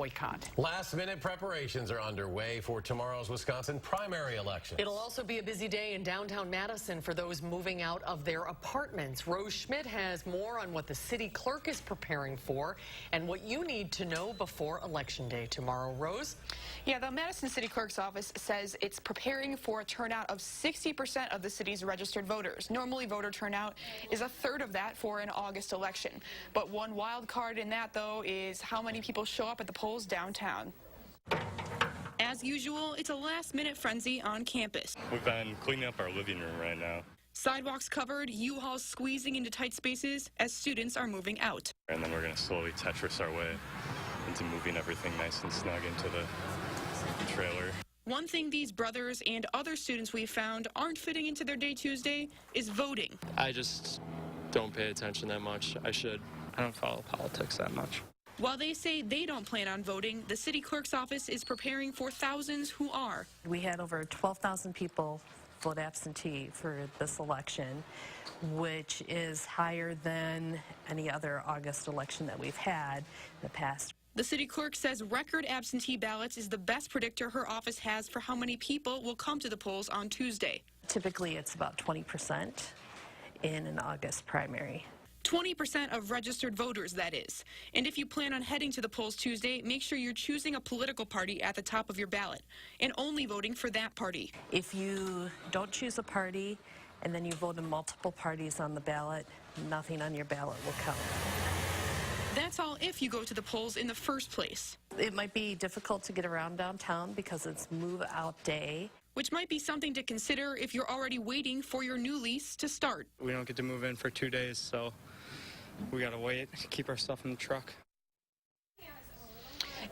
boycott. Last-minute preparations are underway for tomorrow's Wisconsin primary election. It'll also be a busy day in downtown Madison for those moving out of their apartments. Rose Schmidt has more on what the city clerk is preparing for and what you need to know before Election Day tomorrow. Rose? Yeah, the Madison City Clerk's office says it's preparing for a turnout of 60% of the city's registered voters. Normally, voter turnout is a third of that for an August election. But one wild card in that, though, is how many people show up at the polls downtown. As usual, it's a last-minute frenzy on campus. We've been cleaning up our living room right now. Sidewalks covered, U-Hauls squeezing into tight spaces as students are moving out. And then we're going to slowly Tetris our way into moving everything nice and snug into the trailer. One thing these brothers and other students we've found aren't fitting into their day Tuesday is voting. I just don't pay attention that much. I should. I don't follow politics that much. While they say they don't plan on voting, the city clerk's office is preparing for thousands who are. We had over 12,000 people vote absentee for this election, which is higher than any other August election that we've had in the past. The city clerk says record absentee ballots is the best predictor her office has for how many people will come to the polls on Tuesday. Typically, it's about 20% in an August primary. 20% of registered voters, that is. And if you plan on heading to the polls Tuesday, make sure you're choosing a political party at the top of your ballot and only voting for that party. If you don't choose a party and then you vote in multiple parties on the ballot, nothing on your ballot will count. That's all if you go to the polls in the first place. It might be difficult to get around downtown because it's move-out day. Which might be something to consider if you're already waiting for your new lease to start. We don't get to move in for 2 days, so we got to wait, keep our stuff in the truck.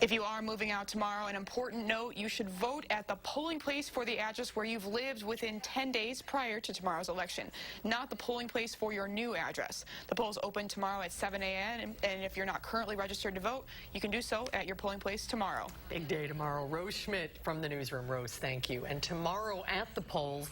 If you are moving out tomorrow, an important note, you should vote at the polling place for the address where you've lived within 10 days prior to tomorrow's election, not the polling place for your new address. The polls open tomorrow at 7 a.m., and if you're not currently registered to vote, you can do so at your polling place tomorrow. Big day tomorrow. Rose Schmidt from the newsroom. Rose, thank you. And tomorrow at the polls,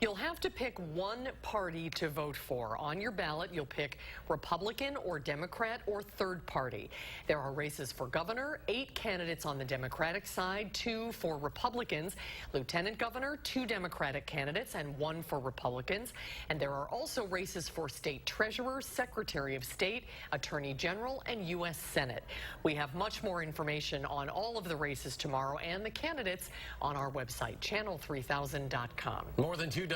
you'll have to pick one party to vote for. On your ballot, you'll pick Republican or Democrat or third party. There are races for governor, 8 candidates on the Democratic side, 2 for Republicans, lieutenant governor, 2 Democratic candidates, and 1 for Republicans. And there are also races for state treasurer, secretary of state, attorney general, and U.S. Senate. We have much more information on all of the races tomorrow and the candidates on our website, channel3000.com. More than 2 dozen